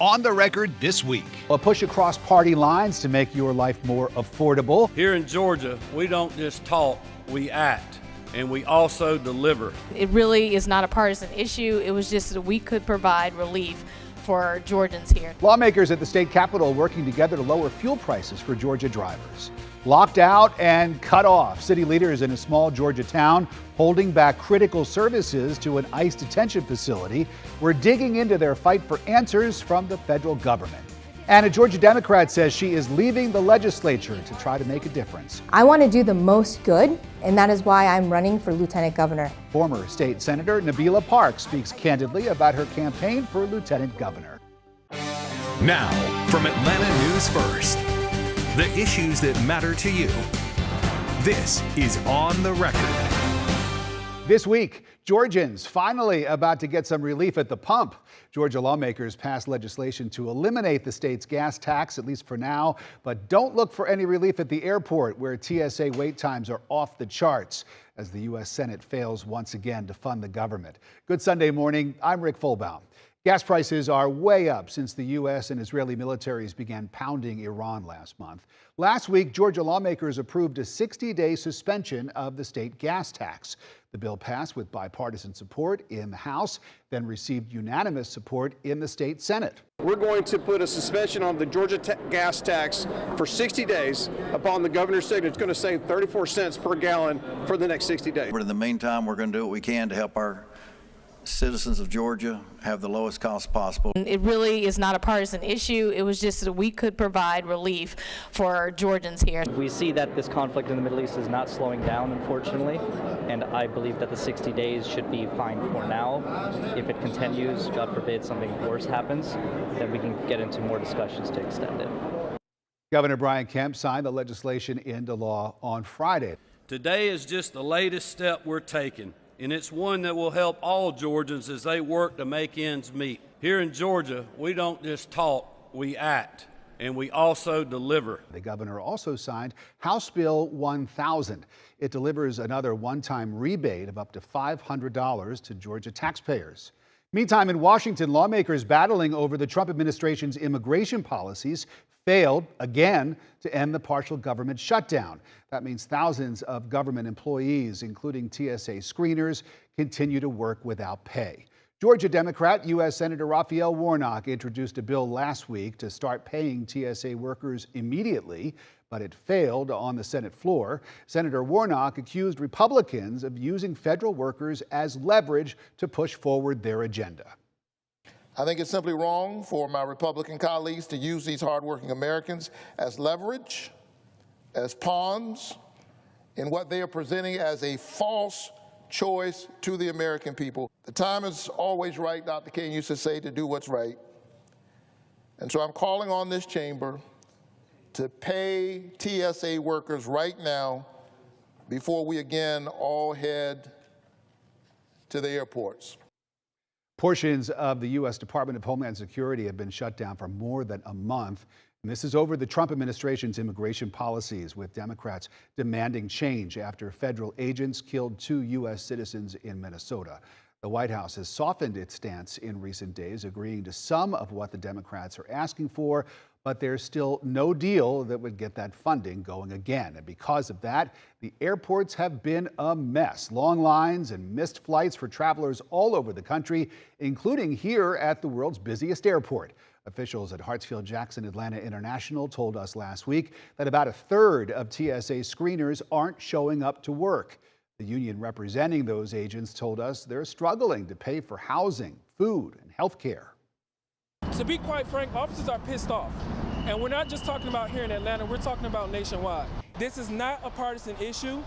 On the Record this week. A push across party lines to make your life more affordable. Here in Georgia, we don't just talk, we act, and we also deliver. It really is not a partisan issue. It was just that we could provide relief for Georgians here. Lawmakers at the state capitol working together to lower fuel prices for Georgia drivers. Locked out and cut off. City leaders in a small Georgia town holding back critical services to an ICE detention facility. We're digging into their fight for answers from the federal government. And a Georgia Democrat says she is leaving the legislature to try to make a difference. I want to do the most good, and that is why I'm running for lieutenant governor. Former state senator Nabila Parkes speaks candidly about her campaign for lieutenant governor. Now, from Atlanta News First, the issues that matter to you. This is On the Record. This week, Georgians finally about to get some relief at the pump. Georgia lawmakers passed legislation to eliminate the state's gas tax, at least for now, but don't look for any relief at the airport, where TSA wait times are off the charts as the U.S. Senate fails once again to fund the government. Good Sunday morning. I'm Rick Fulbaum. Gas prices are way up since the U.S. and Israeli militaries began pounding Iran last month. Last week, Georgia lawmakers approved a 60-day suspension of the state gas tax. The bill passed with bipartisan support in the House, then received unanimous support in the state Senate. We're going to put a suspension on the Georgia gas tax for 60 days. Upon the governor's signature, it's going to save 34 cents per gallon for the next 60 days. But in the meantime, we're going to do what we can to help our citizens of Georgia have the lowest cost possible. It really is not a partisan issue. It was just that we could provide relief for Georgians here. We see that this conflict in the Middle East is not slowing down, unfortunately, and I believe that the 60 days should be fine for now. If it continues, God forbid something worse happens, then we can get into more discussions to extend it. Governor Brian Kemp signed the legislation into law on Friday. Today is just the latest step we're taking, and it's one that will help all Georgians as they work to make ends meet. Here in Georgia, we don't just talk, we act, and we also deliver. The governor also signed House Bill 1000. It delivers another one-time rebate of up to $500 to Georgia taxpayers. Meantime, in Washington, lawmakers battling over the Trump administration's immigration policies failed again to end the partial government shutdown. That means thousands of government employees, including TSA screeners, continue to work without pay. Georgia Democrat U.S. Senator Raphael Warnock introduced a bill last week to start paying TSA workers immediately, but it failed on the Senate floor. Senator Warnock accused Republicans of using federal workers as leverage to push forward their agenda. I think it's simply wrong for my Republican colleagues to use these hardworking Americans as leverage, as pawns, in what they are presenting as a false choice to the American people. The time is always right, Dr. King used to say, to do what's right. And so I'm calling on this chamber to pay TSA workers right now before we again all head to the airports. Portions of the U.S. Department of Homeland Security have been shut down for more than a month. And this is over the Trump administration's immigration policies, with Democrats demanding change after federal agents killed 2 U.S. citizens in Minnesota. The White House has softened its stance in recent days, agreeing to some of what the Democrats are asking for, but there's still no deal that would get that funding going again. And because of that, the airports have been a mess. Long lines and missed flights for travelers all over the country, including here at the world's busiest airport. Officials at Hartsfield-Jackson Atlanta International told us last week that about a third of TSA screeners aren't showing up to work. The union representing those agents told us they're struggling to pay for housing, food, and health care. To be quite frank, officers are pissed off. And we're not just talking about here in Atlanta, we're talking about nationwide. This is not a partisan issue.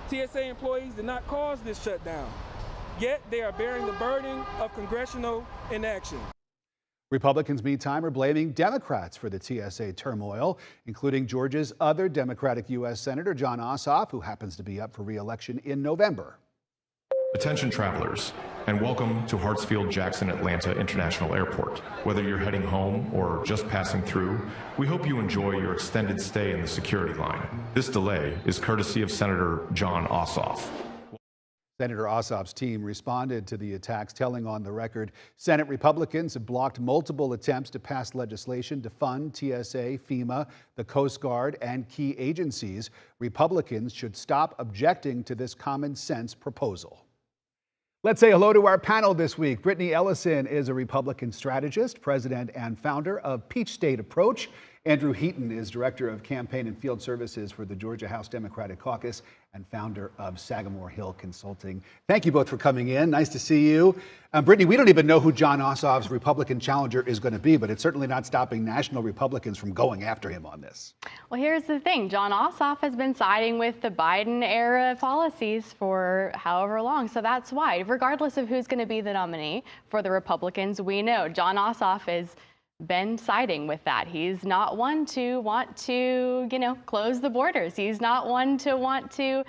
TSA employees did not cause this shutdown, yet they are bearing the burden of congressional inaction. Republicans, meantime, are blaming Democrats for the TSA turmoil, including Georgia's other Democratic U.S. Senator Jon Ossoff, who happens to be up for re-election in November. Attention travelers, and welcome to Hartsfield-Jackson Atlanta International Airport. Whether you're heading home or just passing through, we hope you enjoy your extended stay in the security line. This delay is courtesy of Senator Jon Ossoff. Senator Ossoff's team responded to the attacks, telling on the record Senate Republicans have blocked multiple attempts to pass legislation to fund TSA, FEMA, the Coast Guard, and key agencies. Republicans should stop objecting to this common sense proposal. Let's say hello to our panel this week. Brittany Ellison is a Republican strategist, president and founder of Peach State Approach. Andrew Heaton is director of campaign and field services for the Georgia House Democratic Caucus and founder of Sagamore Hill Consulting. Thank you both for coming in. Nice to see you. Brittany, we don't even know who Jon Ossoff's Republican challenger is going to be, but it's certainly not stopping national Republicans from going after him on this. Well, here's the thing. Jon Ossoff has been siding with the Biden-era policies for however long, so that's why. Regardless of who's going to be the nominee for the Republicans, we know Jon Ossoff has been siding with that. He's not one to want to, close the borders. He's not one to want to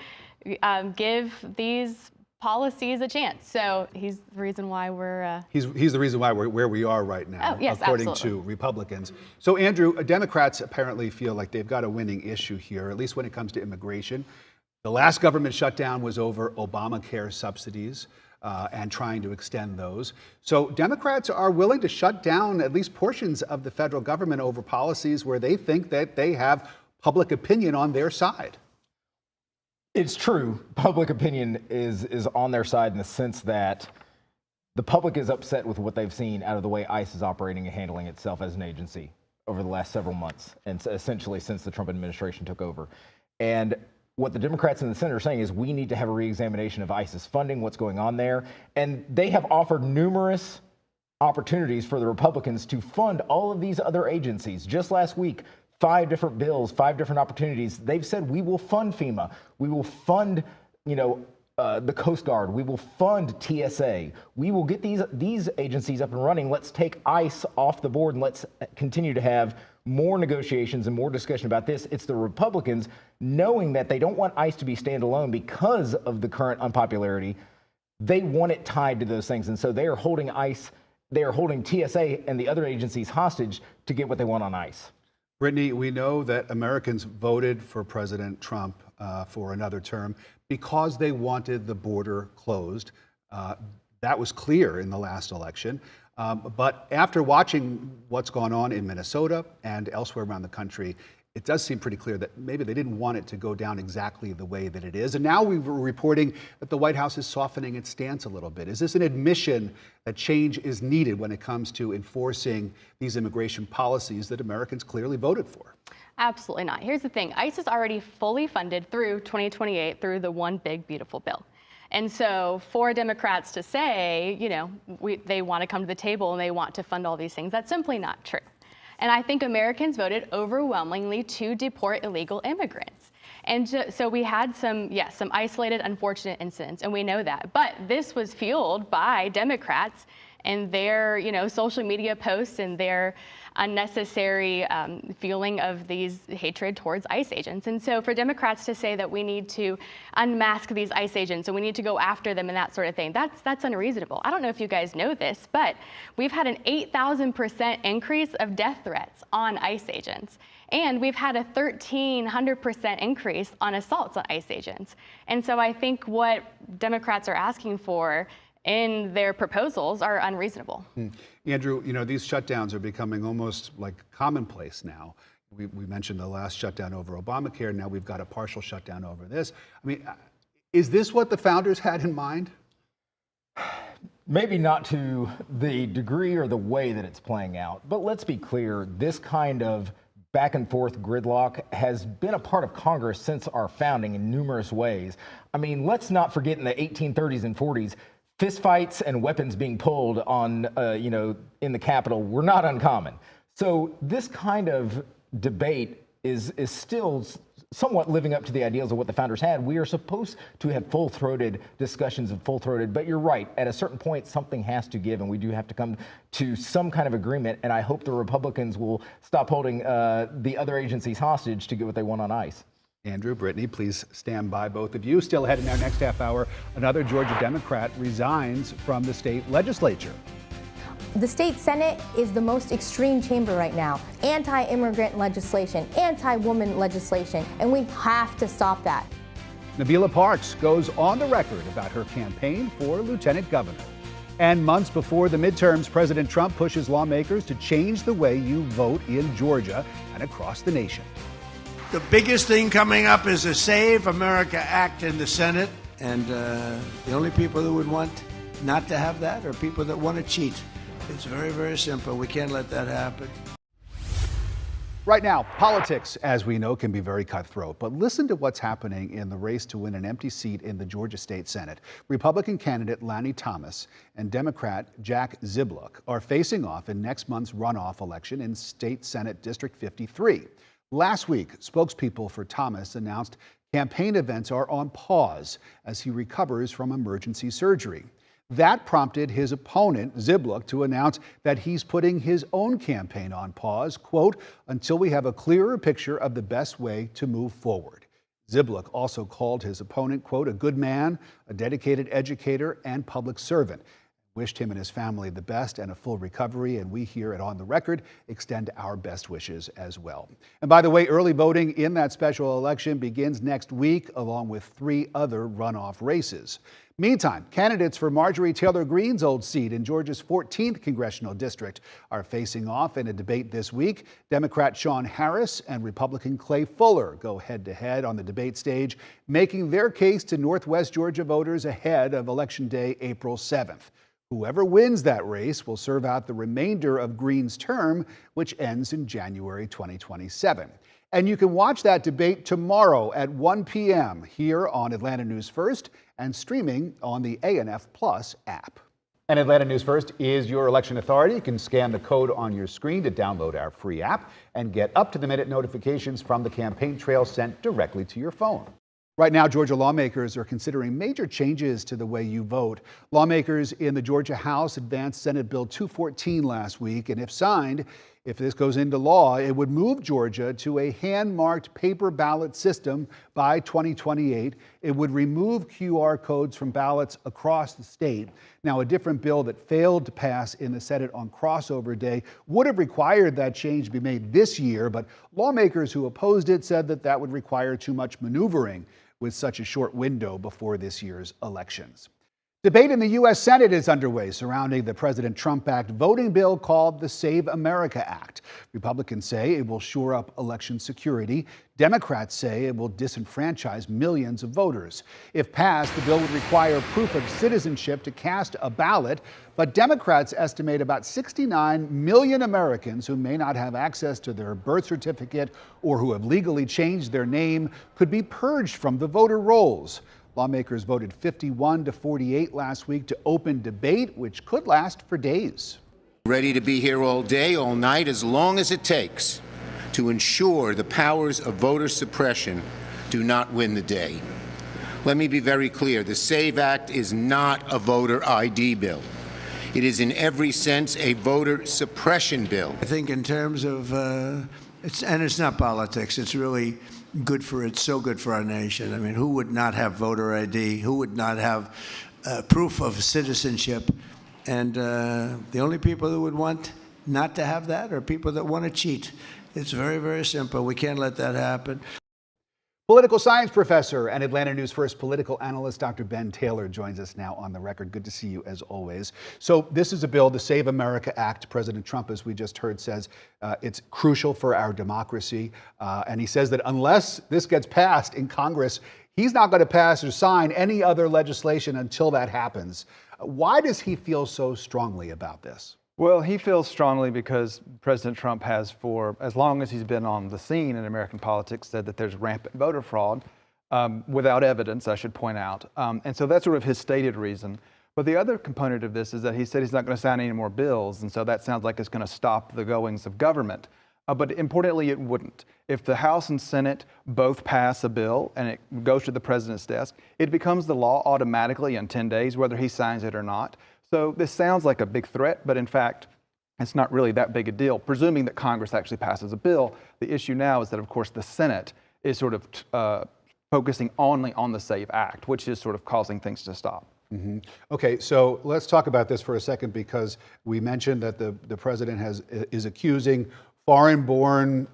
give these policies a chance. So he's the reason why we're... He's the reason why we're where we are right now, yes, according absolutely. to Republicans. So, Andrew, Democrats apparently feel like they've got a winning issue here, at least when it comes to immigration. The last government shutdown was over Obamacare subsidies. And trying to extend those. So Democrats are willing to shut down at least portions of the federal government over policies where they think that they have public opinion on their side. It's true. Public opinion is on their side in the sense that the public is upset with what they've seen out of the way ICE is operating and handling itself as an agency over the last several months, and essentially since the Trump administration took over. And what the Democrats in the Senate are saying is we need to have a reexamination of ICE's funding, what's going on there. And they have offered numerous opportunities for the Republicans to fund all of these other agencies. Just last week, 5 different bills, 5 different opportunities. They've said we will fund FEMA. We will fund, the Coast Guard. We will fund TSA. We will get these agencies up and running. Let's take ICE off the board and let's continue to have more negotiations and more discussion about this. It's the Republicans, knowing that they don't want ICE to be standalone because of the current unpopularity. They want it tied to those things. And so they are holding ICE, they are holding TSA and the other agencies hostage to get what they want on ICE. Brittany, we know that Americans voted for President Trump for another term because they wanted the border closed. That was clear in the last election. But after watching what's gone on in Minnesota and elsewhere around the country, it does seem pretty clear that maybe they didn't want it to go down exactly the way that it is. And now we're reporting that the White House is softening its stance a little bit. Is this an admission that change is needed when it comes to enforcing these immigration policies that Americans clearly voted for? Absolutely not. Here's the thing. ICE is already fully funded through 2028 through the One Big Beautiful Bill. And so for Democrats to say, they want to come to the table and they want to fund all these things, that's simply not true. And I think Americans voted overwhelmingly to deport illegal immigrants. And so we had some isolated, unfortunate incidents, and we know that. But this was fueled by Democrats and their, social media posts and their unnecessary fueling of these hatred towards ICE agents. And so for Democrats to say that we need to unmask these ICE agents and we need to go after them and that sort of thing, that's unreasonable. I don't know if you guys know this, but we've had an 8,000% increase of death threats on ICE agents. And we've had a 1,300% increase on assaults on ICE agents. And so I think what Democrats are asking for in their proposals are unreasonable. Andrew, these shutdowns are becoming almost like commonplace now. We mentioned the last shutdown over Obamacare. Now we've got a partial shutdown over this. I mean, is this what the founders had in mind? Maybe not to the degree or the way that it's playing out, but let's be clear, this kind of back and forth gridlock has been a part of Congress since our founding in numerous ways. I mean, let's not forget in the 1830s and 40s, fistfights and weapons being pulled on, in the Capitol were not uncommon. So this kind of debate is still somewhat living up to the ideals of what the founders had. We are supposed to have full-throated discussions and full-throated, but you're right. At a certain point, something has to give, and we do have to come to some kind of agreement. And I hope the Republicans will stop holding the other agencies hostage to get what they want on ICE. Andrew, Brittany, please stand by, both of you. Still ahead in our next half hour, another Georgia Democrat resigns from the state legislature. The state Senate is the most extreme chamber right now. Anti-immigrant legislation, anti-woman legislation, and we have to stop that. Nabila Parkes goes on the record about her campaign for lieutenant governor. And months before the midterms, President Trump pushes lawmakers to change the way you vote in Georgia and across the nation. The biggest thing coming up is a Save America Act in the Senate. And the only people who would want not to have that are people that want to cheat. It's very, very simple. We can't let that happen. Right now, politics, as we know, can be very cutthroat. But listen to what's happening in the race to win an empty seat in the Georgia State Senate. Republican candidate Lanny Thomas and Democrat Jack Ziblack are facing off in next month's runoff election in State Senate District 53. Last week, spokespeople for Thomas announced campaign events are on pause as he recovers from emergency surgery. That prompted his opponent, Ziblack, to announce that he's putting his own campaign on pause, quote, until we have a clearer picture of the best way to move forward. Ziblack also called his opponent, quote, a good man, a dedicated educator, and public servant. Wished him and his family the best and a full recovery, and we here at On the Record extend our best wishes as well. And by the way, early voting in that special election begins next week, along with 3 other runoff races. Meantime, candidates for Marjorie Taylor Greene's old seat in Georgia's 14th congressional district are facing off in a debate this week. Democrat Sean Harris and Republican Clay Fuller go head-to-head on the debate stage, making their case to Northwest Georgia voters ahead of Election Day, April 7th. Whoever wins that race will serve out the remainder of Greene's term, which ends in January 2027. And you can watch that debate tomorrow at 1 p.m. here on Atlanta News First and streaming on the ANF Plus app. And Atlanta News First is your election authority. You can scan the code on your screen to download our free app and get up-to-the-minute notifications from the campaign trail sent directly to your phone. Right now, Georgia lawmakers are considering major changes to the way you vote. Lawmakers in the Georgia House advanced Senate Bill 214 last week, and if signed, if this goes into law, it would move Georgia to a hand-marked paper ballot system by 2028. It would remove QR codes from ballots across the state. Now, a different bill that failed to pass in the Senate on crossover day would have required that change be made this year, but lawmakers who opposed it said that that would require too much maneuvering with such a short window before this year's elections. Debate in the U.S. Senate is underway surrounding the President Trump-backed voting bill called the Save America Act. Republicans say it will shore up election security. Democrats say it will disenfranchise millions of voters. If passed, the bill would require proof of citizenship to cast a ballot, but Democrats estimate about 69 million Americans who may not have access to their birth certificate or who have legally changed their name could be purged from the voter rolls. Lawmakers voted 51 to 48 last week to open debate, which could last for days. Ready to be here all day, all night, as long as it takes to ensure the powers of voter suppression do not win the day. Let me be very clear. The SAVE Act is not a voter ID bill. It is in every sense a voter suppression bill. I think in terms of, it's not politics, it's really good for it, so good for our nation. I mean, who would not have voter ID? Who would not have proof of citizenship? And the only people who would want not to have that are people that want to cheat. It's very, very simple. We can't let that happen. Political science professor and Atlanta News First political analyst Dr. Ben Taylor joins us now on the record. Good to see you as always. So this is a bill, the Save America Act. President Trump, as we just heard, says it's crucial for our democracy. And he says that unless this gets passed in Congress, he's not going to pass or sign any other legislation until that happens. Why does he feel so strongly about this? Well, he feels strongly because President Trump has, for as long as he's been on the scene in American politics, said that there's rampant voter fraud, without evidence, I should point out. And so that's sort of his stated reason. But the other component of this is that he said he's not going to sign any more bills, and so that sounds like it's going to stop the goings of government. But importantly, it wouldn't. If the House and Senate both pass a bill and it goes to the president's desk, it becomes the law automatically in 10 days, whether he signs it or not. So this sounds like a big threat, but in fact, it's not really that big a deal, presuming that Congress actually passes a bill. The issue now is that, of course, the Senate is sort of focusing only on the SAVE Act, which is sort of causing things to stop. Mm-hmm. Okay, so let's talk about this for a second, because we mentioned that the president is accusing foreign-born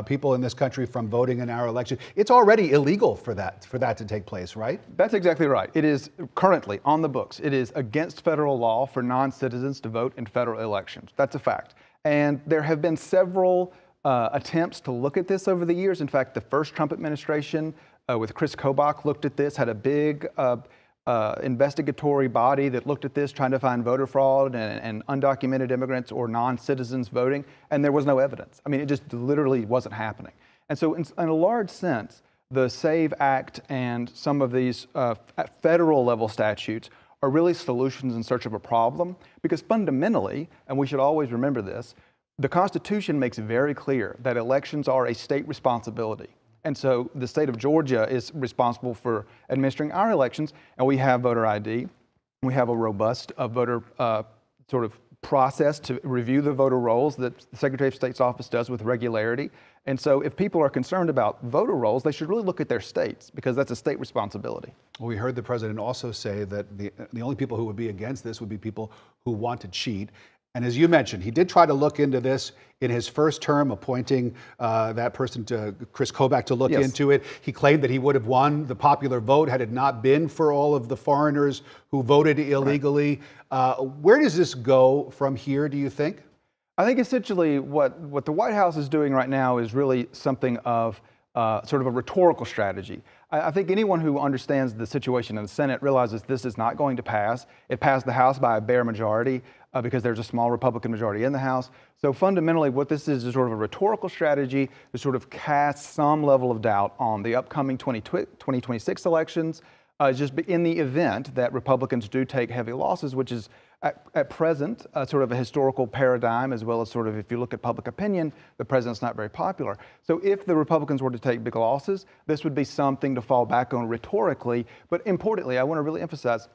people in this country from voting in our election. It's already illegal for that to take place, right? That's exactly right. It is currently on the books. It is against federal law for non-citizens to vote in federal elections. That's a fact. And there have been several attempts to look at this over the years. In fact, the first Trump administration with Chris Kobach looked at this, had a big investigatory body that looked at this, trying to find voter fraud and undocumented immigrants or non-citizens voting, and there was no evidence. I mean, it just literally wasn't happening. And so in a large sense, the SAVE Act and some of these federal level statutes are really solutions in search of a problem, because fundamentally, and we should always remember this, the Constitution makes it very clear that elections are a state responsibility. And so the state of Georgia is responsible for administering our elections, and we have voter ID. We have a robust voter sort of process to review the voter rolls that the Secretary of State's office does with regularity. And so if people are concerned about voter rolls, they should really look at their states, because that's a state responsibility. Well, we heard the president also say that the only people who would be against this would be people who want to cheat. And as you mentioned, he did try to look into this in his first term, appointing that person to Chris Kobach to look into it. He claimed that he would have won the popular vote had it not been for all of the foreigners who voted illegally. Right. Where does this go from here, do you think? I think essentially what the White House is doing right now is really something of sort of a rhetorical strategy. I think anyone who understands the situation in the Senate realizes this is not going to pass. It passed the House by a bare majority because there's a small Republican majority in the House. So fundamentally what this is sort of a rhetorical strategy to sort of cast some level of doubt on the upcoming 2026 elections, just in the event that Republicans do take heavy losses, which is at present sort of a historical paradigm, as well as sort of, if you look at public opinion, the president's not very popular. So if the Republicans were to take big losses, this would be something to fall back on rhetorically. But importantly, I want to really emphasize,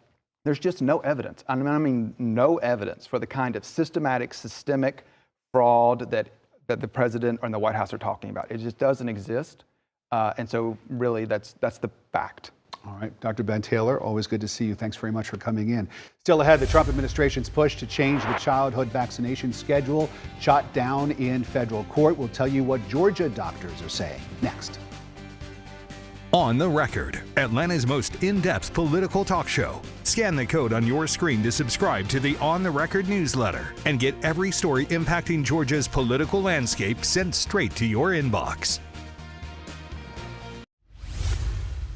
there's just no evidence. I mean no evidence for the kind of systemic fraud that the president and the White House are talking about. It just doesn't exist. And so really that's the fact. All right, Dr. Ben Taylor, always good to see you. Thanks very much for coming in. Still ahead, the Trump administration's push to change the childhood vaccination schedule shot down in federal court. We'll tell you what Georgia doctors are saying next. On the Record, Atlanta's most in-depth political talk show. Scan the code on your screen to subscribe to the On the Record newsletter and get every story impacting Georgia's political landscape sent straight to your inbox.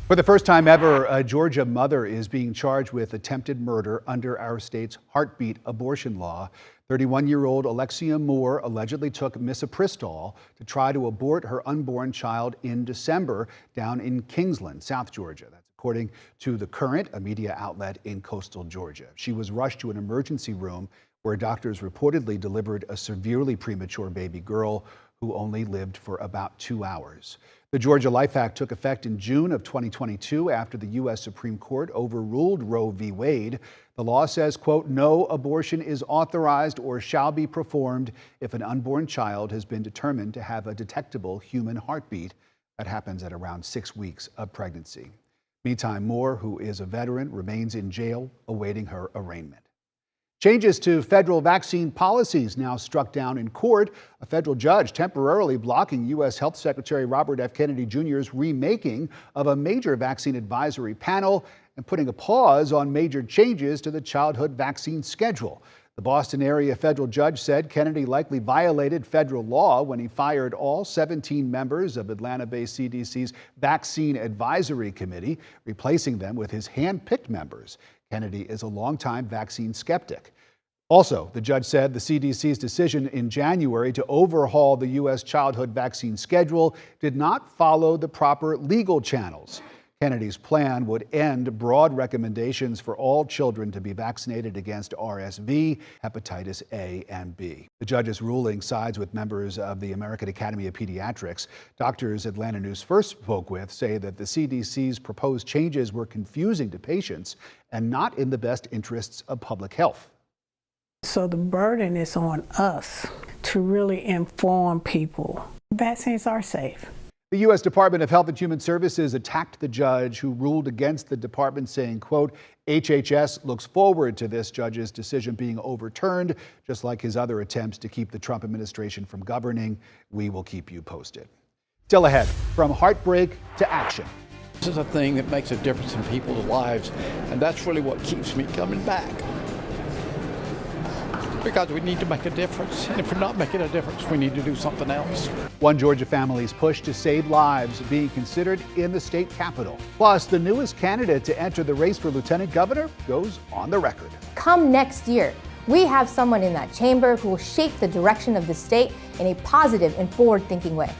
For the first time ever, a Georgia mother is being charged with attempted murder under our state's heartbeat abortion law. 31-year-old Alexia Moore allegedly took misoprostol to try to abort her unborn child in December down in Kingsland, South Georgia. That's according to The Current, a media outlet in coastal Georgia. She was rushed to an emergency room where doctors reportedly delivered a severely premature baby girl who only lived for about 2 hours. The Georgia Life Act took effect in June of 2022 after the U.S. Supreme Court overruled Roe v. Wade. The law says, quote, no abortion is authorized or shall be performed if an unborn child has been determined to have a detectable human heartbeat. That happens at around 6 weeks of pregnancy. Meantime, Moore, who is a veteran, remains in jail awaiting her arraignment. Changes to federal vaccine policies now struck down in court. A federal judge temporarily blocking U.S. Health Secretary Robert F. Kennedy Jr.'s remaking of a major vaccine advisory panel and putting a pause on major changes to the childhood vaccine schedule. The Boston area federal judge said Kennedy likely violated federal law when he fired all 17 members of Atlanta-based CDC's Vaccine Advisory Committee, replacing them with his hand-picked members. Kennedy is a longtime vaccine skeptic. Also, the judge said the CDC's decision in January to overhaul the U.S. childhood vaccine schedule did not follow the proper legal channels. Kennedy's plan would end broad recommendations for all children to be vaccinated against RSV, hepatitis A and B. The judge's ruling sides with members of the American Academy of Pediatrics. Doctors Atlanta News first spoke with say that the CDC's proposed changes were confusing to patients and not in the best interests of public health. So the burden is on us to really inform people. Vaccines are safe. The U.S. Department of Health and Human Services attacked the judge who ruled against the department, saying, quote, HHS looks forward to this judge's decision being overturned, just like his other attempts to keep the Trump administration from governing. We will keep you posted. Still ahead, from heartbreak to action. This is a thing that makes a difference in people's lives, and that's really what keeps me coming back. Because we need to make a difference, and if we're not making a difference, we need to do something else. One Georgia family's push to save lives being considered in the state capitol. Plus, the newest candidate to enter the race for lieutenant governor goes on the record. Come next year, we have someone in that chamber who will shape the direction of the state in a positive and forward-thinking way.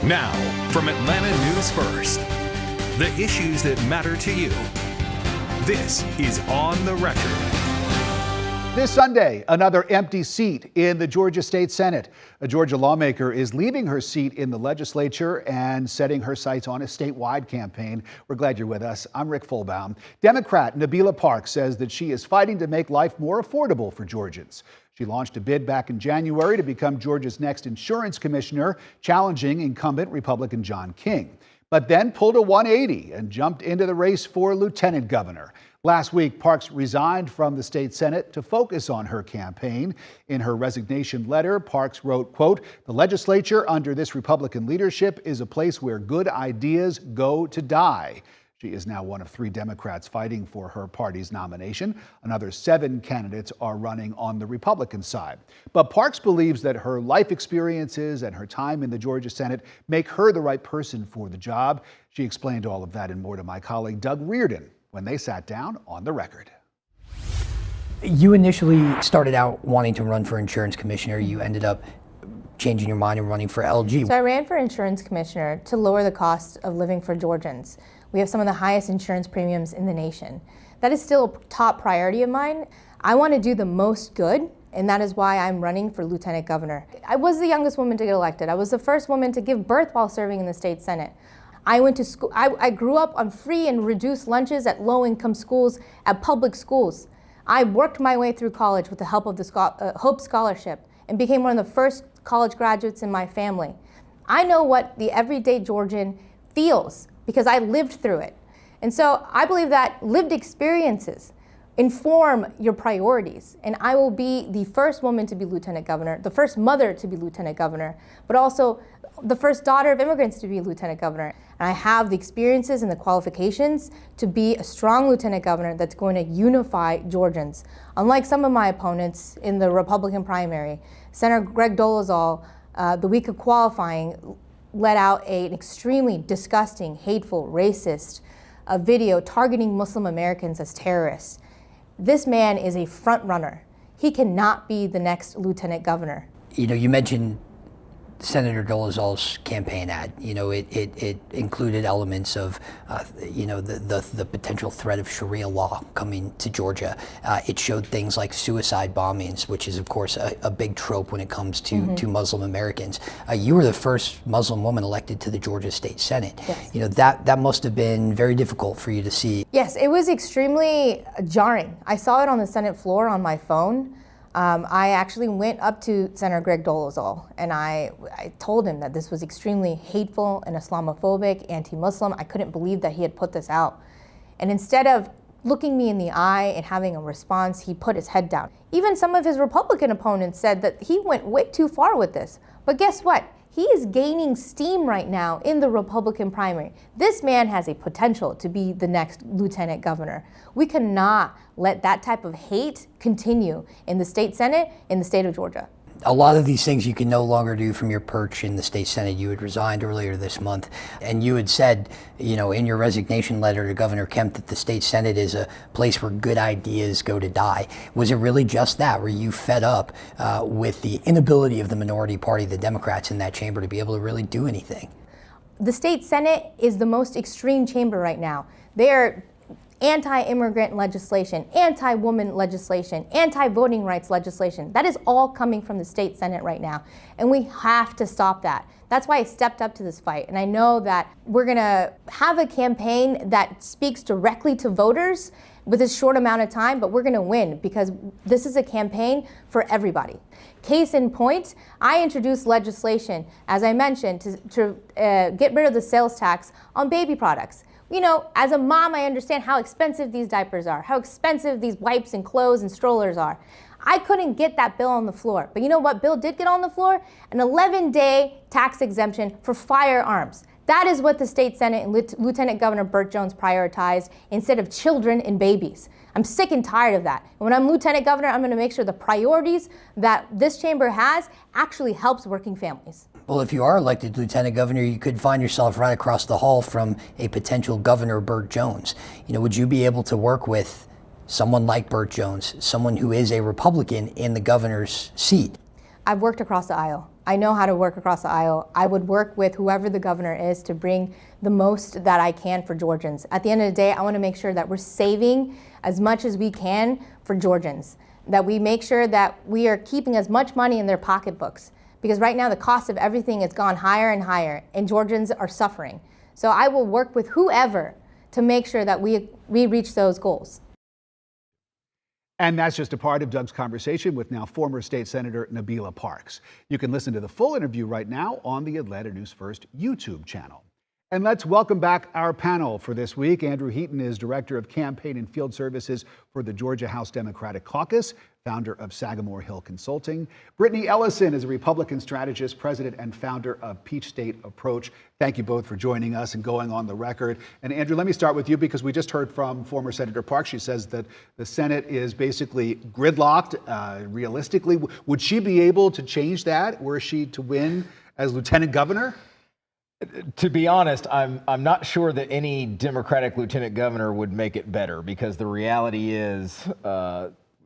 Now, from Atlanta News First, the issues that matter to you. This is On the Record. This Sunday, another empty seat in the Georgia State Senate. A Georgia lawmaker is leaving her seat in the legislature and setting her sights on a statewide campaign. We're glad you're with us. I'm Rick Fulbaum. Democrat Nabila Parkes says that she is fighting to make life more affordable for Georgians. She launched a bid back in January to become Georgia's next insurance commissioner, challenging incumbent Republican John King, but then pulled a 180 and jumped into the race for lieutenant governor. Last week, Parkes resigned from the state Senate to focus on her campaign. In her resignation letter, Parkes wrote, quote, the legislature under this Republican leadership is a place where good ideas go to die. She is now one of 3 Democrats fighting for her party's nomination. Another 7 candidates are running on the Republican side. But Parkes believes that her life experiences and her time in the Georgia Senate make her the right person for the job. She explained all of that and more to my colleague Doug Reardon when they sat down on the record. You initially started out wanting to run for insurance commissioner. You ended up changing your mind and running for LG. So I ran for insurance commissioner to lower the cost of living for Georgians. We have some of the highest insurance premiums in the nation. That is still a top priority of mine. I want to do the most good, and that is why I'm running for lieutenant governor. I was the youngest woman to get elected. I was the first woman to give birth while serving in the state Senate. I went to school. I grew up on free and reduced lunches at low-income schools, at public schools. I worked my way through college with the help of the Hope Scholarship and became one of the first college graduates in my family. I know what the everyday Georgian feels because I lived through it. And so I believe that lived experiences inform your priorities. And I will be the first woman to be lieutenant governor, the first mother to be lieutenant governor, but also the first daughter of immigrants to be lieutenant governor. And I have the experiences and the qualifications to be a strong lieutenant governor that's going to unify Georgians. Unlike some of my opponents in the Republican primary, Senator Greg Dolezal, the week of qualifying, let out an extremely disgusting, hateful, racist video targeting Muslim Americans as terrorists. This man is a front runner. He cannot be the next lieutenant governor. You know, you mentioned Senator Dolezal's campaign ad. You know, it included elements of, you know, the potential threat of Sharia law coming to Georgia. It showed things like suicide bombings, which is, of course, a big trope when it comes to Muslim Americans. You were the first Muslim woman elected to the Georgia State Senate. Yes. You know, that must have been very difficult for you to see. Yes, it was extremely jarring. I saw it on the Senate floor on my phone. I actually went up to Senator Greg Dolezal and I told him that this was extremely hateful and Islamophobic, anti-Muslim. I couldn't believe that he had put this out. And instead of looking me in the eye and having a response, he put his head down. Even some of his Republican opponents said that he went way too far with this. But guess what? He is gaining steam right now in the Republican primary. This man has a potential to be the next lieutenant governor. We cannot let that type of hate continue in the state Senate, in the state of Georgia. A lot of these things you can no longer do from your perch in the state Senate. You had resigned earlier this month, and you had said, you know, in your resignation letter to Governor Kemp that the state Senate is a place where good ideas go to die. Was it really just that? Were you fed up with the inability of the minority party, the Democrats in that chamber, to be able to really do anything? The state Senate is the most extreme chamber right now. They are anti-immigrant legislation, anti-woman legislation, anti-voting rights legislation. That is all coming from the state Senate right now. And we have to stop that. That's why I stepped up to this fight. And I know that we're gonna have a campaign that speaks directly to voters, with a short amount of time, but we're going to win because this is a campaign for everybody. Case in point, I introduced legislation, as I mentioned, to get rid of the sales tax on baby products. You know, as a mom, I understand how expensive these diapers are, how expensive these wipes and clothes and strollers are. I couldn't get that bill on the floor. But you know what bill did get on the floor? An 11-day tax exemption for firearms. That is what the state Senate and Lieutenant Governor Burt Jones prioritized instead of children and babies. I'm sick and tired of that. And when I'm Lieutenant Governor, I'm going to make sure the priorities that this chamber has actually helps working families. Well, if you are elected Lieutenant Governor, you could find yourself right across the hall from a potential Governor Burt Jones. You know, would you be able to work with someone like Burt Jones, someone who is a Republican in the governor's seat? I've worked across the aisle. I know how to work across the aisle. I would work with whoever the governor is to bring the most that I can for Georgians. At the end of the day, I want to make sure that we're saving as much as we can for Georgians, that we make sure that we are keeping as much money in their pocketbooks. Because right now the cost of everything has gone higher and higher, and Georgians are suffering. So I will work with whoever to make sure that we reach those goals. And that's just a part of Doug's conversation with now former State Senator Nabila Parkes. You can listen to the full interview right now on the Atlanta News First YouTube channel. And let's welcome back our panel for this week. Andrew Heaton is Director of Campaign and Field Services for the Georgia House Democratic Caucus, founder of Sagamore Hill Consulting. Brittany Ellison is a Republican strategist, president and founder of Peach State Approach. Thank you both for joining us and going on the record. And Andrew, let me start with you because we just heard from former Senator Parkes. She says that the Senate is basically gridlocked. Realistically, would she be able to change that were she to win as Lieutenant Governor? To be honest, I'm not sure that any Democratic lieutenant governor would make it better, because the reality is,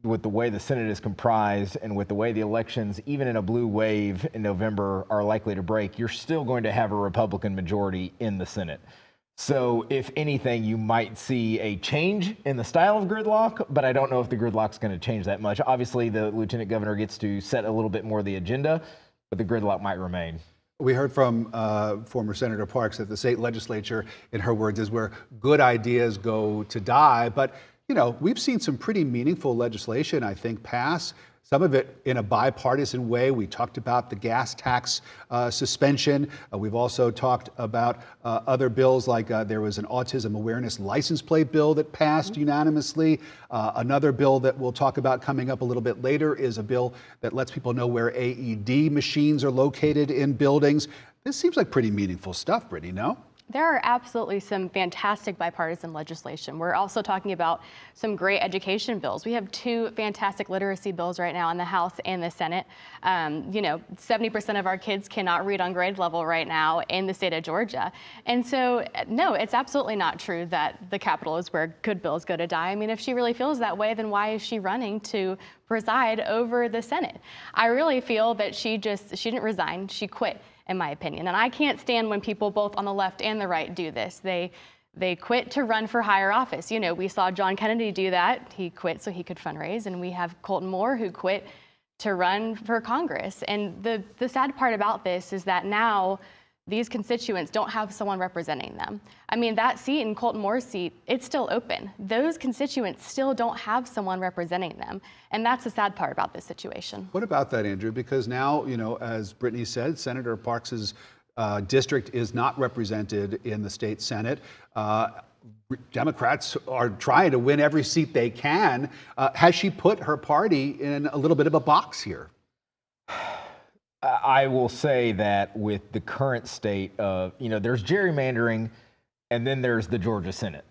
with the way the Senate is comprised and with the way the elections, even in a blue wave in November, are likely to break, you're still going to have a Republican majority in the Senate. So if anything, you might see a change in the style of gridlock, but I don't know if the gridlock's going to change that much. Obviously, the lieutenant governor gets to set a little bit more of the agenda, but the gridlock might remain. We heard from former Senator Parkes that the state legislature, in her words, is where good ideas go to die. But, you know, we've seen some pretty meaningful legislation, I think, pass. Some of it in a bipartisan way. We talked about the gas tax suspension. We've also talked about other bills, like there was an autism awareness license plate bill that passed unanimously. Another bill that we'll talk about coming up a little bit later is a bill that lets people know where AED machines are located in buildings. This seems like pretty meaningful stuff, Brittany, no? There are absolutely some fantastic bipartisan legislation. We're also talking about some great education bills. We have two fantastic literacy bills right now in the House and the Senate. You know, 70% of our kids cannot read on grade level right now in the state of Georgia. And so, no, it's absolutely not true that the Capitol is where good bills go to die. I mean, if she really feels that way, then why is she running to preside over the Senate? I really feel that she didn't resign, she quit, in my opinion. And I can't stand when people both on the left and the right do this. They quit to run for higher office. You know, we saw John Kennedy do that. He quit so he could fundraise. And we have Colton Moore, who quit to run for Congress. And the sad part about this is that now these constituents don't have someone representing them. I mean, that seat in Colton Moore's seat, it's still open. Those constituents still don't have someone representing them. And that's the sad part about this situation. What about that, Andrew? Because now, you know, as Brittany said, Senator Parkes' district is not represented in the state Senate. Democrats are trying to win every seat they can. Has she put her party in a little bit of a box here? I will say that with the current state of, you know, there's gerrymandering and then there's the Georgia Senate.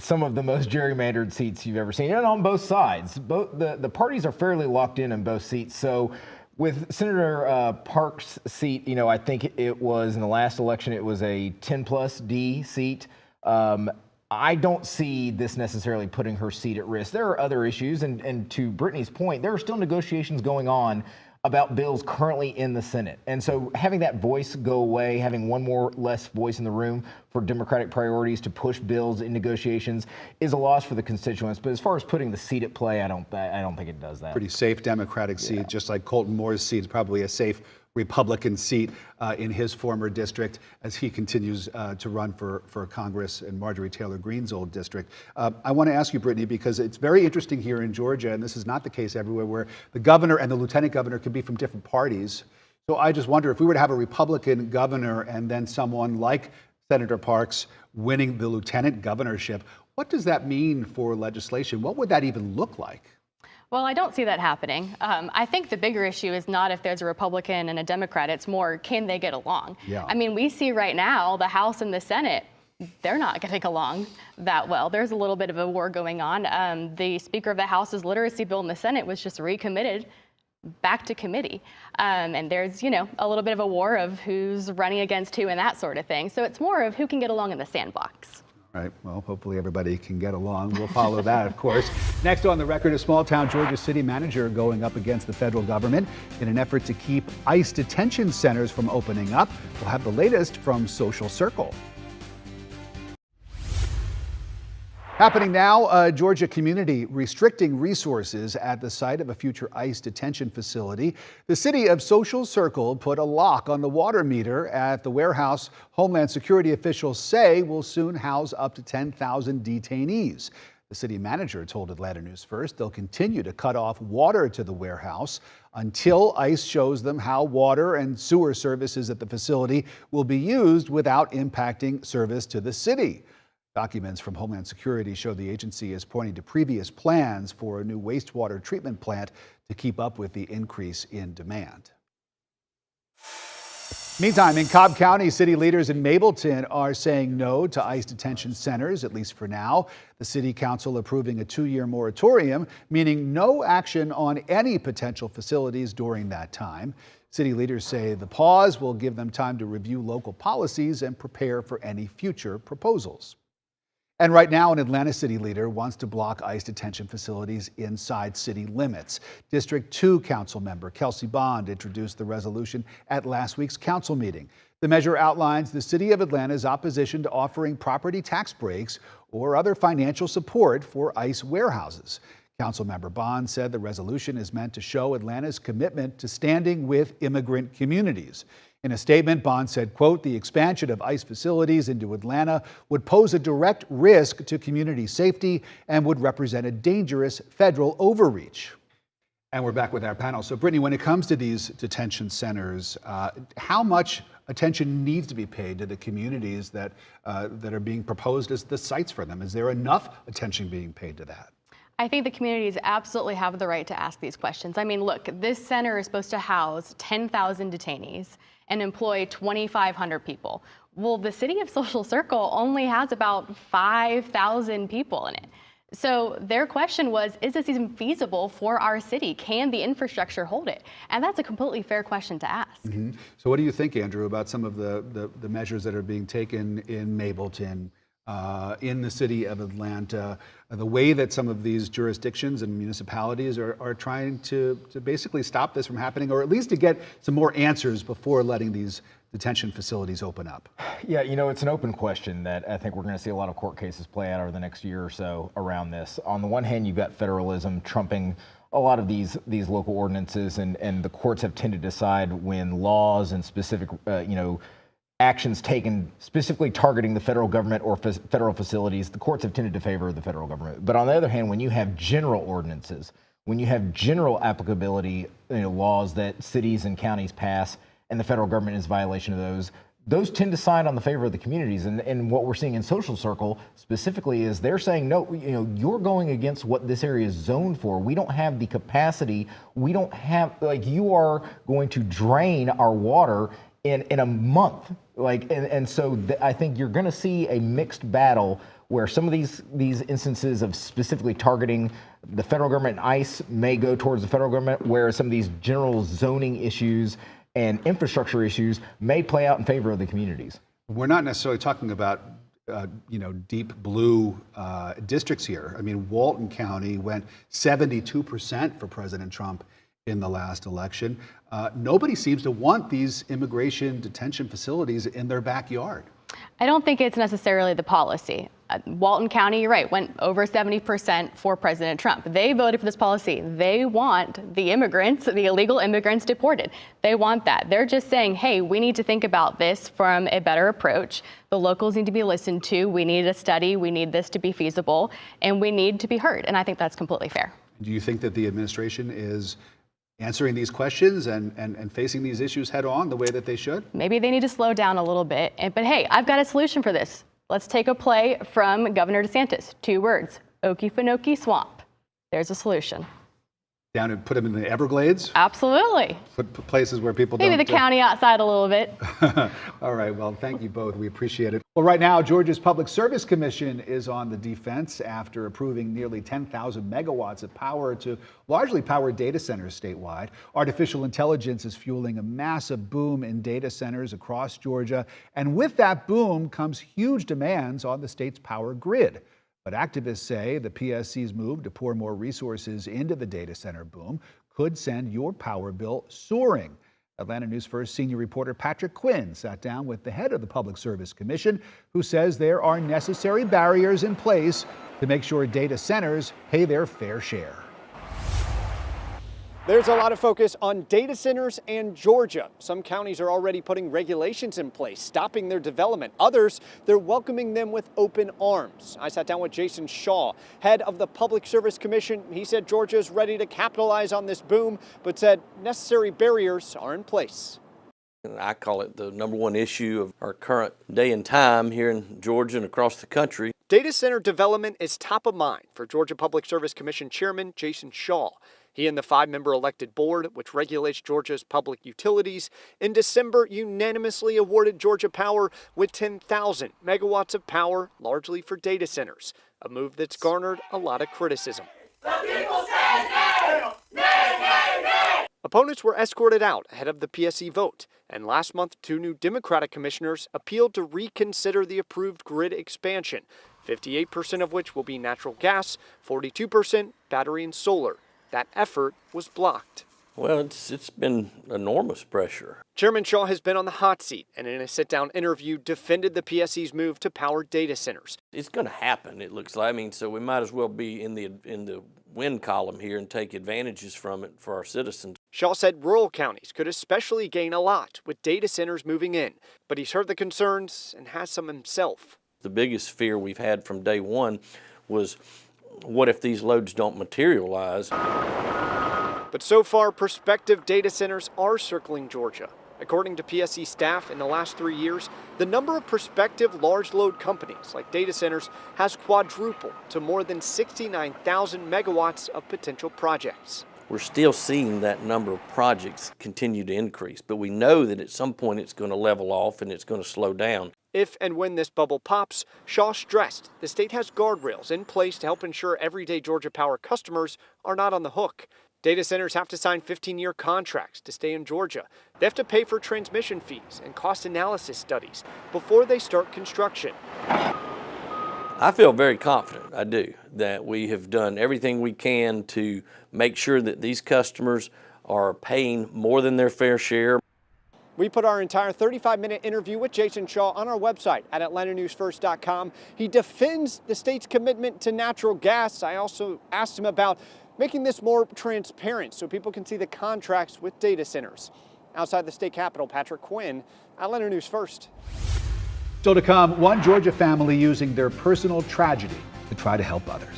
Some of the most gerrymandered seats you've ever seen, and on both sides. The parties are fairly locked in both seats. So with Senator Parkes' seat, you know, I think it was in the last election, it was a 10+D seat. I don't see this necessarily putting her seat at risk. There are other issues, and to Brittany's point, there are still negotiations going on about bills currently in the Senate. And so having that voice go away, having one more less voice in the room for Democratic priorities to push bills in negotiations is a loss for the constituents. But as far as putting the seat at play, I don't think it does that. Pretty safe Democratic seat, just like Colton Moore's seat is probably a safe Republican seat in his former district as he continues to run for Congress in Marjorie Taylor Greene's old district. I want to ask you, Brittany, because it's very interesting here in Georgia, and this is not the case everywhere, where the governor and the lieutenant governor can be from different parties. So I just wonder if we were to have a Republican governor and then someone like Senator Parkes winning the lieutenant governorship, what does that mean for legislation? What would that even look like? Well, I don't see that happening. I think the bigger issue is not if there's a Republican and a Democrat. It's more, can they get along? Yeah. I mean, we see right now the House and the Senate, they're not getting along that well. There's a little bit of a war going on. The Speaker of the House's literacy bill in the Senate was just recommitted back to committee. And there's, a little bit of a war of who's running against who and that sort of thing. So it's more of who can get along in the sandbox. Right. Well, hopefully everybody can get along. We'll follow that, of course. Next on the record, a small-town Georgia city manager going up against the federal government in an effort to keep ICE detention centers from opening up. We'll have the latest from Social Circle. Happening now, a Georgia community restricting resources at the site of a future ICE detention facility. The city of Social Circle put a lock on the water meter at the warehouse Homeland Security officials say will soon house up to 10,000 detainees. The city manager told Atlanta News First they'll continue to cut off water to the warehouse until ICE shows them how water and sewer services at the facility will be used without impacting service to the city. Documents from Homeland Security show the agency is pointing to previous plans for a new wastewater treatment plant to keep up with the increase in demand. Meantime, in Cobb County, city leaders in Mableton are saying no to ICE detention centers, at least for now. The city council approving a 2-year moratorium, meaning no action on any potential facilities during that time. City leaders say the pause will give them time to review local policies and prepare for any future proposals. And right now, an Atlanta city leader wants to block ICE detention facilities inside city limits. District 2 council member Kelsey Bond introduced the resolution at last week's council meeting. The measure outlines the city of Atlanta's opposition to offering property tax breaks or other financial support for ICE warehouses. Councilmember Bond said the resolution is meant to show Atlanta's commitment to standing with immigrant communities. In a statement, Bond said, quote, the expansion of ICE facilities into Atlanta would pose a direct risk to community safety and would represent a dangerous federal overreach. And we're back with our panel. So, Brittany, when it comes to these detention centers, how much attention needs to be paid to the communities that are being proposed as the sites for them? Is there enough attention being paid to that? I think the communities absolutely have the right to ask these questions. I mean, look, this center is supposed to house 10,000 detainees and employ 2,500 people. Well, the city of Social Circle only has about 5,000 people in it. So their question was, is this even feasible for our city? Can the infrastructure hold it? And that's a completely fair question to ask. Mm-hmm. So what do you think, Andrew, about some of the measures that are being taken in Mableton, in the city of Atlanta, the way that some of these jurisdictions and municipalities are trying to basically stop this from happening, or at least to get some more answers before letting these detention facilities open up? Yeah, it's an open question that I think we're going to see a lot of court cases play out over the next year or so around this. On the one hand, you've got federalism trumping a lot of these local ordinances, and the courts have tended to decide when laws and specific, actions taken specifically targeting the federal government or federal facilities, the courts have tended to favor the federal government. But on the other hand, when you have general ordinances, when you have general applicability, laws that cities and counties pass, and the federal government is violation of those tend to side on the favor of the communities. And what we're seeing in Social Circle specifically is they're saying, no, you're going against what this area is zoned for. We don't have the capacity. We don't have, you are going to drain our water in a month. So I think you're going to see a mixed battle where some of these instances of specifically targeting the federal government and ICE may go towards the federal government, whereas some of these general zoning issues and infrastructure issues may play out in favor of the communities. We're not necessarily talking about deep blue districts here. I mean, Walton County went 72% for President Trump in the last election. Nobody seems to want these immigration detention facilities in their backyard. I don't think it's necessarily the policy. Walton County, you're right, went over 70% for President Trump. They voted for this policy. They want the immigrants, the illegal immigrants, deported. They want that. They're just saying, hey, we need to think about this from a better approach. The locals need to be listened to. We need a study. We need this to be feasible, and we need to be heard. And I think that's completely fair. Do you think that the administration is answering these questions and facing these issues head on the way that they should? Maybe they need to slow down a little bit. But hey, I've got a solution for this. Let's take a play from Governor DeSantis. 2 words, Okefenokee Swamp. There's a solution. Down and put them in the Everglades? Absolutely. Put places where people Maybe don't... the county outside a little bit. All right, well, thank you both. We appreciate it. Well, right now, Georgia's Public Service Commission is on the defense after approving nearly 10,000 megawatts of power to largely power data centers statewide. Artificial intelligence is fueling a massive boom in data centers across Georgia. And with that boom comes huge demands on the state's power grid. But activists say the PSC's move to pour more resources into the data center boom could send your power bill soaring. Atlanta News First senior reporter Patrick Quinn sat down with the head of the Public Service Commission, who says there are necessary barriers in place to make sure data centers pay their fair share. There's a lot of focus on data centers and Georgia. Some counties are already putting regulations in place, stopping their development. Others, they're welcoming them with open arms. I sat down with Jason Shaw, head of the Public Service Commission. He said Georgia is ready to capitalize on this boom, but said necessary barriers are in place. I call it the #1 issue of our current day and time here in Georgia and across the country. Data center development is top of mind for Georgia Public Service Commission Chairman Jason Shaw. He and the 5-member elected board, which regulates Georgia's public utilities, in December unanimously awarded Georgia Power with 10,000 megawatts of power, largely for data centers, a move that's garnered a lot of criticism. The people say nay! Nay, nay, nay! Opponents were escorted out ahead of the PSC vote, and last month 2 new Democratic commissioners appealed to reconsider the approved grid expansion, 58% of which will be natural gas, 42% battery and solar. That effort was blocked. Well, it's been enormous pressure. Chairman Shaw has been on the hot seat and in a sit-down interview defended the PSC's move to power data centers. It's going to happen, it looks like. I mean, so we might as well be in the win column here and take advantages from it for our citizens. Shaw said rural counties could especially gain a lot with data centers moving in, but he's heard the concerns and has some himself. The biggest fear we've had from day one was, what if these loads don't materialize? But so far, prospective data centers are circling Georgia. According to PSC staff, in the last 3 years, the number of prospective large load companies like data centers has quadrupled to more than 69,000 megawatts of potential projects. We're still seeing that number of projects continue to increase, but we know that at some point it's going to level off and it's going to slow down. If and when this bubble pops, Shaw stressed the state has guardrails in place to help ensure everyday Georgia Power customers are not on the hook. Data centers have to sign 15-year contracts to stay in Georgia. They have to pay for transmission fees and cost analysis studies before they start construction. I feel very confident, I do, that we have done everything we can to make sure that these customers are paying more than their fair share. We put our entire 35-minute interview with Jason Shaw on our website at atlantanewsfirst.com. He defends the state's commitment to natural gas. I also asked him about making this more transparent so people can see the contracts with data centers. Outside the state capitol, Patrick Quinn, Atlanta News First. Still to come, one Georgia family using their personal tragedy to try to help others.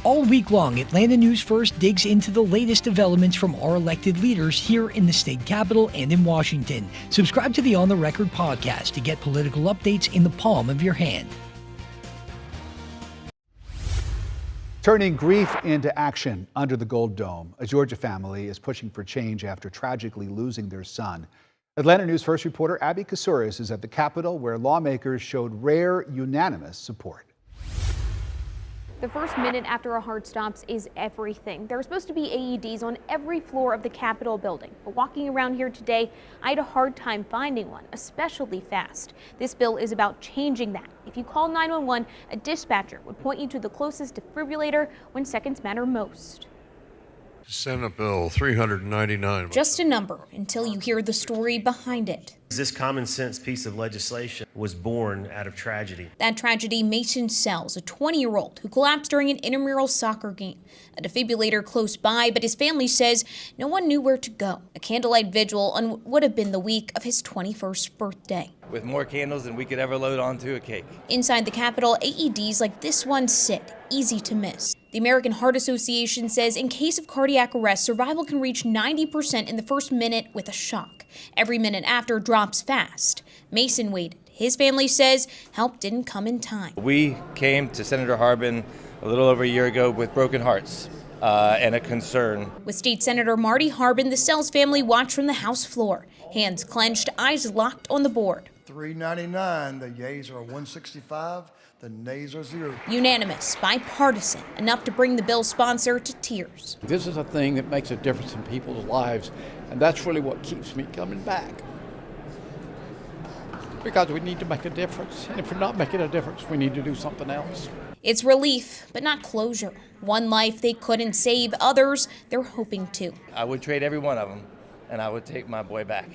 All week long, Atlanta News First digs into the latest developments from our elected leaders here in the state capitol and in Washington. Subscribe to the On the Record podcast to get political updates in the palm of your hand. Turning grief into action under the Gold Dome, a Georgia family is pushing for change after tragically losing their son. Atlanta News First reporter Abby Kasouris is at the Capitol, where lawmakers showed rare unanimous support. The first minute after a heart stops is everything. There are supposed to be AEDs on every floor of the Capitol building. But walking around here today, I had a hard time finding one, especially fast. This bill is about changing that. If you call 911, a dispatcher would point you to the closest defibrillator when seconds matter most. Senate Bill 399. Just a number until you hear the story behind it. This common sense piece of legislation was born out of tragedy. That tragedy, Mason Sells, a 20-year-old who collapsed during an intramural soccer game. A defibrillator close by, but his family says no one knew where to go. A candlelight vigil on what would have been the week of his 21st birthday. With more candles than we could ever load onto a cake. Inside the Capitol, AEDs like this one sit, easy to miss. The American Heart Association says in case of cardiac arrest, survival can reach 90% in the first minute with a shock. Every minute after drops fast. Mason waited. His family says help didn't come in time. We came to Senator Harbin a little over a year ago with broken hearts and a concern. With State Senator Marty Harbin, the Sells family watched from the House floor. Hands clenched, eyes locked on the board. 399, the yeas are 165, the nays are 0. Unanimous, bipartisan, enough to bring the bill's sponsor to tears. This is a thing that makes a difference in people's lives, and that's really what keeps me coming back. Because we need to make a difference, and if we're not making a difference, we need to do something else. It's relief, but not closure. One life they couldn't save, others they're hoping to. I would trade every one of them, and I would take my boy back.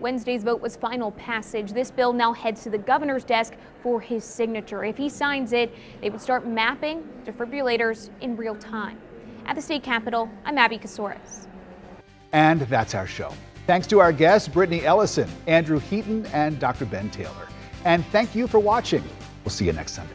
Wednesday's vote was final passage. This bill now heads to the governor's desk for his signature. If he signs it, they would start mapping defibrillators in real time. At the state capitol, I'm Abby Kasouris. And that's our show. Thanks to our guests, Brittany Ellison, Andrew Heaton, and Dr. Ben Taylor. And thank you for watching. We'll see you next Sunday.